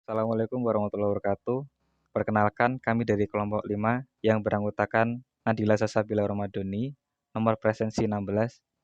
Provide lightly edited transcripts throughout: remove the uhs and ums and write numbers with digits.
Assalamualaikum warahmatullahi wabarakatuh. Perkenalkan, kami dari kelompok 5 yang beranggotakan Nadila Sasabila Ramadhani, nomor presensi 16,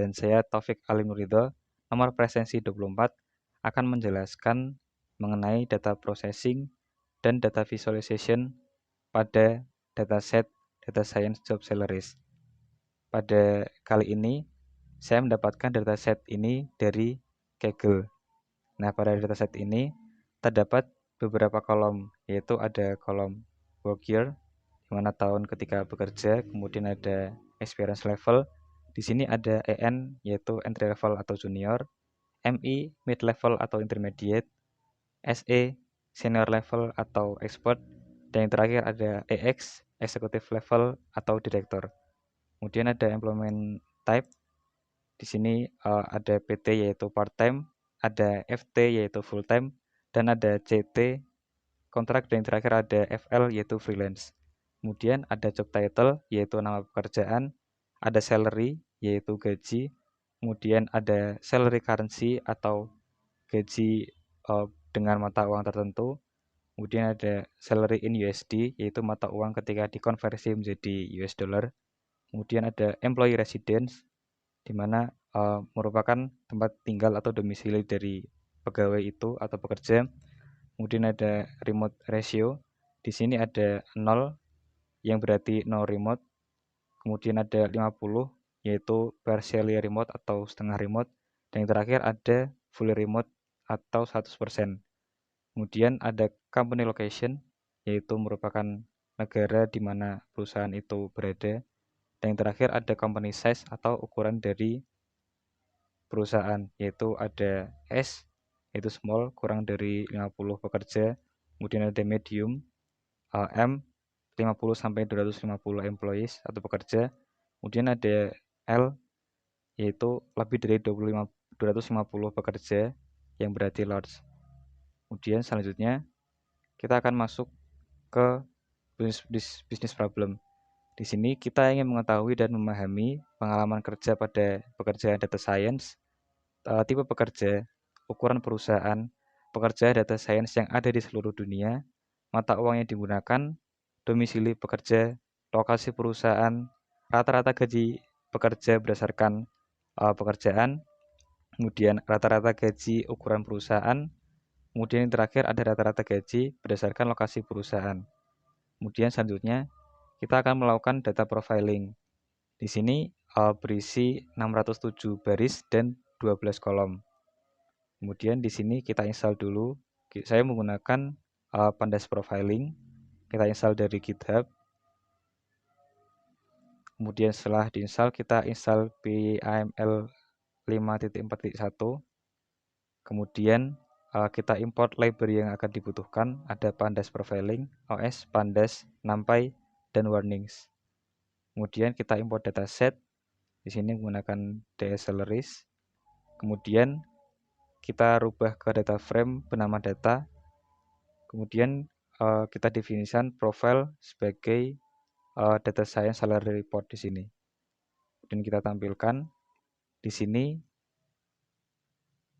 dan saya Taufik Ali Nurido, nomor presensi 24, akan menjelaskan mengenai data processing dan data visualization pada dataset Data Science Job Salaries. Pada kali ini, saya mendapatkan dataset ini dari Kaggle. Nah, pada dataset ini terdapat beberapa kolom, yaitu ada kolom work year, di mana tahun ketika bekerja, kemudian ada experience level. Di sini ada EN, yaitu entry level atau junior, MI, mid level atau intermediate, SE, senior level atau expert, dan yang terakhir ada EX, executive level atau director. Kemudian ada employment type. Di sini ada PT yaitu part-time, ada FT yaitu full-time, dan ada CT kontrak, dan yang terakhir ada FL yaitu freelance. Kemudian ada job title yaitu nama pekerjaan, ada salary yaitu gaji, kemudian ada salary currency atau gaji dengan mata uang tertentu, kemudian ada salary in USD yaitu mata uang ketika dikonversi menjadi US dollar, kemudian ada employee residence di mana merupakan tempat tinggal atau domisili dari pegawai itu atau pekerja. Kemudian ada remote ratio. Di sini ada 0 yang berarti no remote. Kemudian ada 50 yaitu partially remote atau setengah remote. Dan yang terakhir ada fully remote atau 100%. Kemudian ada company location yaitu merupakan negara di mana perusahaan itu berada. Dan yang terakhir ada company size atau ukuran dari perusahaan, yaitu ada S yaitu small kurang dari 50 pekerja, kemudian ada medium, M 50 sampai 250 employees atau pekerja, kemudian ada L yaitu lebih dari 250 pekerja yang berarti large. Kemudian selanjutnya kita akan masuk ke business problem. Di sini kita ingin mengetahui dan memahami pengalaman kerja pada pekerjaan data science, tipe pekerja, ukuran perusahaan, pekerja data science yang ada di seluruh dunia, mata uang yang digunakan, domisili pekerja, lokasi perusahaan, rata-rata gaji pekerja berdasarkan pekerjaan, kemudian rata-rata gaji ukuran perusahaan, kemudian yang terakhir ada rata-rata gaji berdasarkan lokasi perusahaan. Kemudian selanjutnya kita akan melakukan data profiling. Di sini berisi 607 baris dan 12 kolom. Kemudian di sini kita install dulu. Saya menggunakan Pandas Profiling. Kita install dari GitHub. Kemudian setelah diinstal, kita install PIML 5.4.1. Kemudian kita import library yang akan dibutuhkan. Ada Pandas Profiling, OS, Pandas, NumPy, dan Warnings. Kemudian kita import dataset. Di sini menggunakan DS Salaries. Kemudian kita rubah ke data frame bernama data. Kemudian kita definisikan profile sebagai data science salary report di sini. Dan kita tampilkan di sini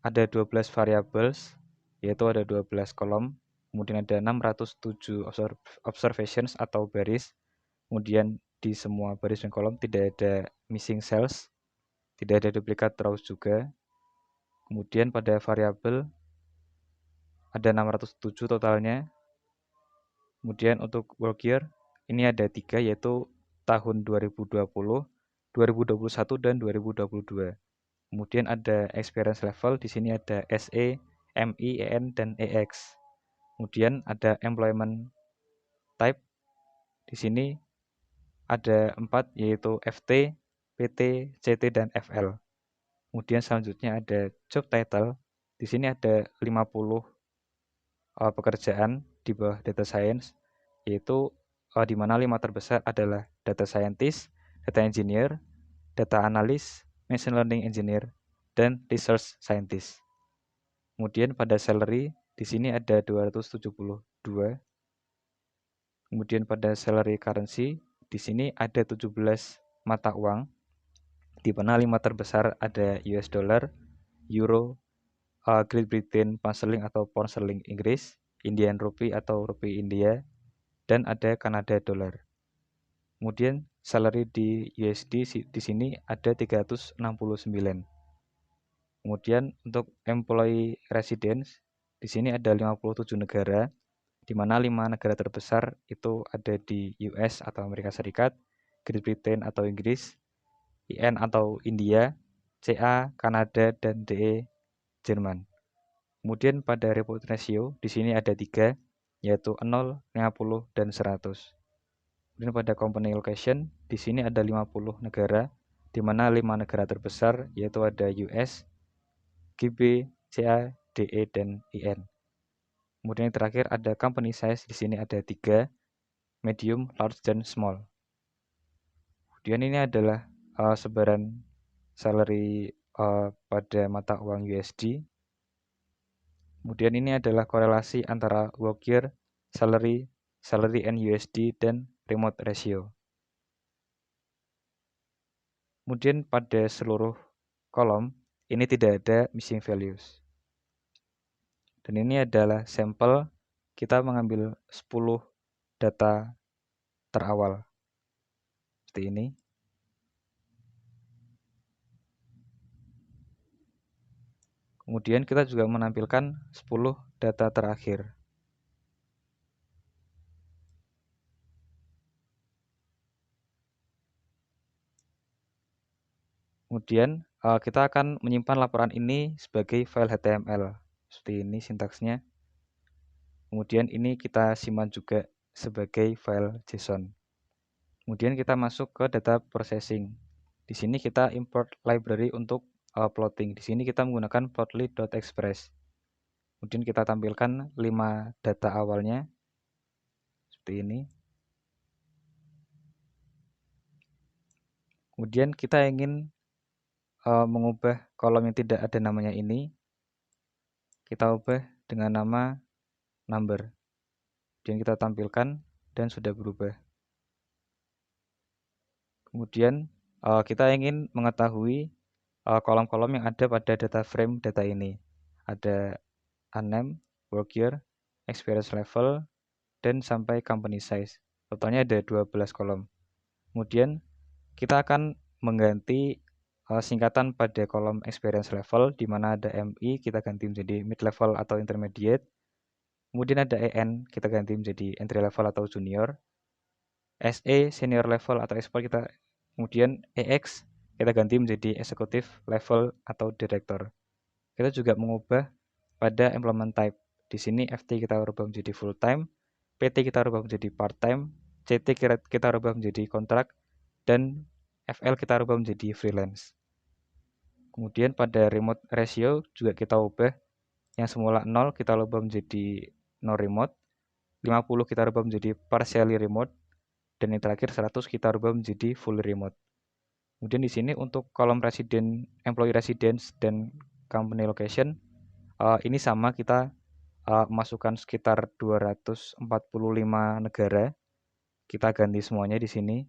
ada 12 variables, yaitu ada 12 kolom. Kemudian ada 607 observations atau baris. Kemudian di semua baris dan kolom tidak ada missing cells, tidak ada duplikat rows juga. Kemudian pada variabel ada 607 totalnya. Kemudian untuk work year ini ada 3, yaitu tahun 2020, 2021 dan 2022. Kemudian ada experience level, di sini ada SE, MI, EN dan EX. Kemudian ada employment type. Di sini ada 4, yaitu FT, PT, CT dan FL. Kemudian selanjutnya ada job title. Di sini ada 50 pekerjaan di bawah data science, yaitu di mana 5 terbesar adalah data scientist, data engineer, data analyst, machine learning engineer, dan research scientist. Kemudian pada salary di sini ada 272. Kemudian pada salary currency di sini ada 17 mata uang, di mana 5 terbesar ada US dollar, euro, Great Britain, pound sterling atau pound sterling Inggris, Indian Rupee atau Rupee India, dan ada Kanada Dollar. Kemudian salary di USD di sini ada 369. Kemudian untuk employee residence di sini ada 57 negara, di mana 5 negara terbesar itu ada di US atau Amerika Serikat, Great Britain atau Inggris, IN atau India, CA Kanada, dan DE Jerman. Kemudian pada report ratio di sini ada 3, yaitu 0, 50, dan 100. Kemudian pada company location di sini ada 50 negara, di mana 5 negara terbesar yaitu ada US, GB, CA, DE, dan IN. Kemudian yang terakhir ada company size, di sini ada 3, medium, large, dan small. Kemudian ini adalah sebaran salary pada mata uang USD. Kemudian ini adalah korelasi antara work year, salary and USD, dan remote ratio. Kemudian pada seluruh kolom ini tidak ada missing values. Dan ini adalah sampel, kita mengambil 10 data terawal. Seperti ini. Kemudian kita juga menampilkan 10 data terakhir. Kemudian kita akan menyimpan laporan ini sebagai file HTML. Seperti ini sintaksnya. Kemudian ini kita simpan juga sebagai file JSON. Kemudian kita masuk ke data processing. Di sini kita import library untuk plotting. Di sini kita menggunakan plotly.express. Kemudian kita tampilkan 5 data awalnya. Seperti ini. Kemudian kita ingin mengubah kolom yang tidak ada namanya ini. Kita ubah dengan nama number. Kemudian kita tampilkan dan sudah berubah. Kemudian kita ingin mengetahui kolom-kolom yang ada pada data frame data ini. Ada name, work year, experience level, dan sampai company size. Totalnya ada 12 kolom. Kemudian kita akan mengganti singkatan pada kolom experience level, di mana ada MI, kita ganti menjadi mid level atau intermediate. Kemudian ada EN, kita ganti menjadi entry level atau junior. SE, senior level atau expert, kemudian EX, kita ganti menjadi executive level atau director. Kita juga mengubah pada employment type. Di sini FT kita rubah menjadi full time, PT kita rubah menjadi part time, CT kita rubah menjadi kontrak, dan FL kita rubah menjadi freelance. Kemudian pada remote ratio juga kita ubah, yang semula 0 kita rubah menjadi no remote, 50 kita rubah menjadi partially remote, dan yang terakhir 100 kita rubah menjadi fully remote. Kemudian di sini untuk kolom resident, employee residence, dan company location ini sama, kita masukkan sekitar 245 negara. Kita ganti semuanya di sini.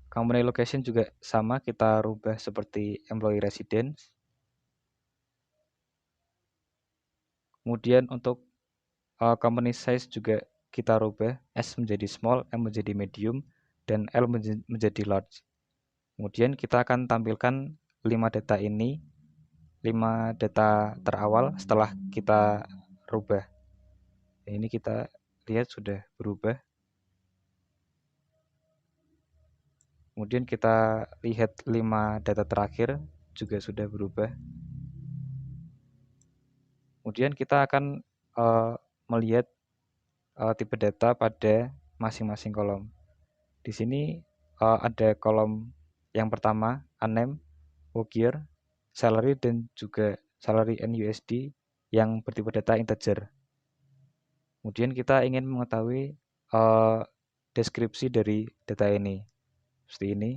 Company location juga sama, kita rubah seperti employee residence. Kemudian untuk company size juga kita rubah, S menjadi small, M menjadi medium, dan L menjadi large. Kemudian kita akan tampilkan 5 data ini, 5 data terawal setelah kita rubah. Ini kita lihat sudah berubah. Kemudian kita lihat 5 data terakhir juga sudah berubah. Kemudian kita akan melihat tipe data pada masing-masing kolom. Di sini ada kolom yang pertama, name, work year, salary, dan juga salary and USD yang bertipe data integer. Kemudian kita ingin mengetahui deskripsi dari data ini. Seperti ini.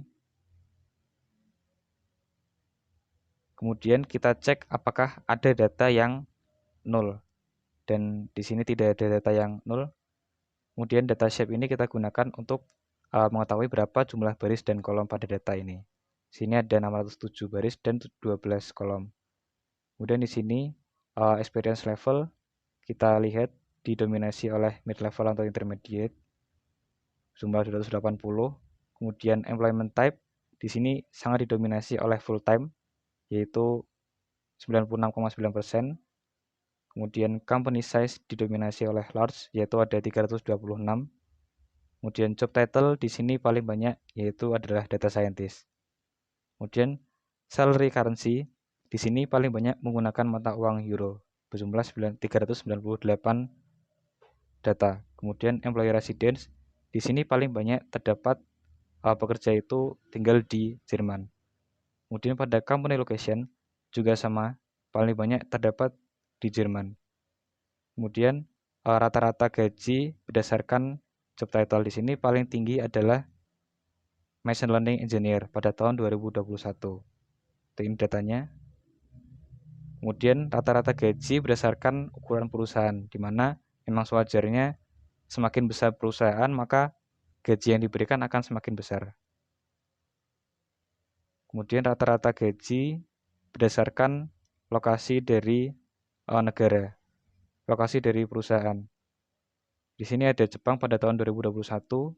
Kemudian kita cek apakah ada data yang 0. Dan di sini tidak ada data yang 0. Kemudian data shape ini kita gunakan untuk mengetahui berapa jumlah baris dan kolom pada data ini. Sini ada 607 baris dan 12 kolom. Kemudian di sini experience level kita lihat didominasi oleh mid level atau intermediate jumlah 280. Kemudian employment type di sini sangat didominasi oleh full time yaitu 96,9%. Kemudian company size didominasi oleh large yaitu ada 326. Kemudian job title di sini paling banyak yaitu adalah data scientist. Kemudian salary currency di sini paling banyak menggunakan mata uang euro berjumlah 398 data. Kemudian employee residence di sini paling banyak terdapat pekerja itu tinggal di Jerman. Kemudian pada company location juga sama, paling banyak terdapat di Jerman. Kemudian rata-rata gaji berdasarkan job title di sini paling tinggi adalah Machine Learning Engineer pada tahun 2021. Ini datanya. Kemudian rata-rata gaji berdasarkan ukuran perusahaan, di mana memang sewajarnya semakin besar perusahaan maka gaji yang diberikan akan semakin besar. Kemudian rata-rata gaji berdasarkan lokasi dari negara, lokasi dari perusahaan. Di sini ada Jepang pada tahun 2021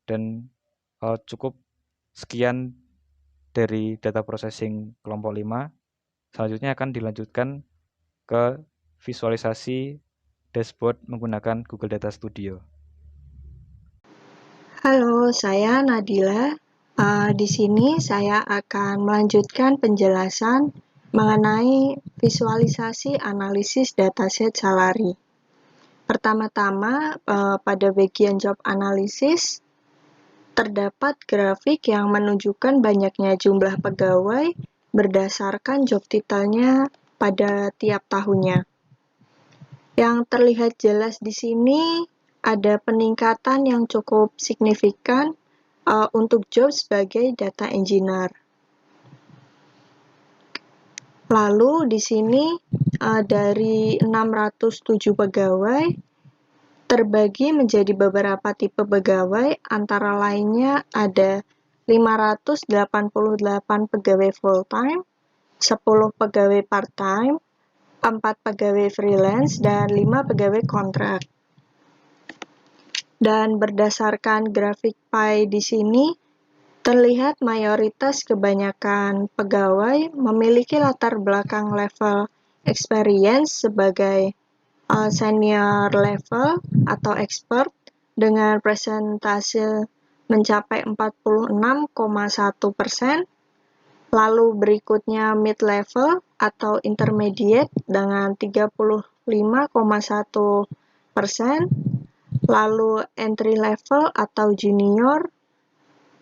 dan cukup sekian dari data processing kelompok 5. Selanjutnya akan dilanjutkan ke visualisasi dashboard menggunakan Google Data Studio. Halo, saya Nadila. Di sini saya akan melanjutkan penjelasan mengenai visualisasi analisis dataset salary. Pertama-tama, pada bagian job analysis, terdapat grafik yang menunjukkan banyaknya jumlah pegawai berdasarkan job title-nya pada tiap tahunnya. Yang terlihat jelas di sini ada peningkatan yang cukup signifikan untuk job sebagai data engineer. Lalu di sini dari 607 pegawai terbagi menjadi beberapa tipe pegawai, antara lainnya ada 588 pegawai full-time, 10 pegawai part-time, 4 pegawai freelance, dan 5 pegawai kontrak. Dan berdasarkan grafik pie di sini, terlihat mayoritas kebanyakan pegawai memiliki latar belakang level experience sebagai senior level atau expert dengan persentase mencapai 46,1%, lalu berikutnya mid level atau intermediate dengan 35,1%, lalu entry level atau junior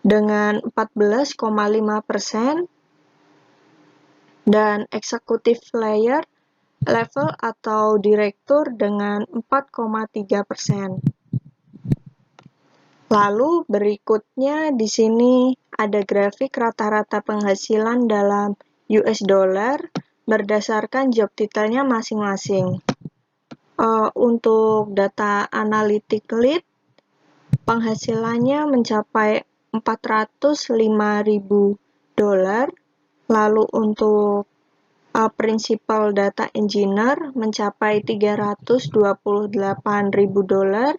dengan 14,5%, dan executive layer level atau direktur dengan 4,3%. Lalu berikutnya di sini ada grafik rata-rata penghasilan dalam US dollar berdasarkan job title-nya masing-masing. Untuk data analytic lead, penghasilannya mencapai $405.000, lalu untuk principal data engineer mencapai $328.000,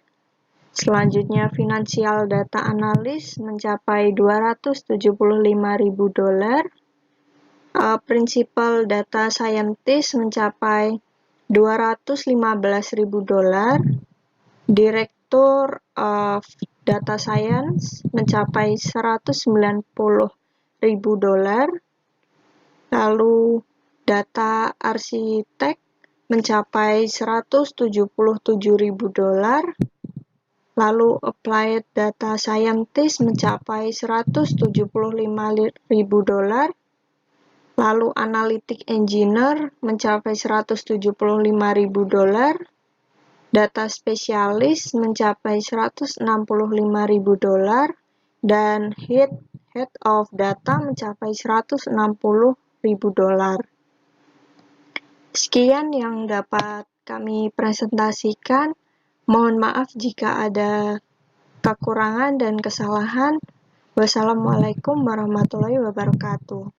selanjutnya financial data analyst mencapai $275.000, principal data scientist mencapai $215.000, director of data science mencapai $190.000, lalu data arsitek mencapai $177.000, lalu applied data scientist mencapai $175.000, lalu analytic engineer mencapai $175.000, data spesialis mencapai $165.000, dan head of data mencapai $160.000. Sekian yang dapat kami presentasikan. Mohon maaf jika ada kekurangan dan kesalahan. Wassalamualaikum warahmatullahi wabarakatuh.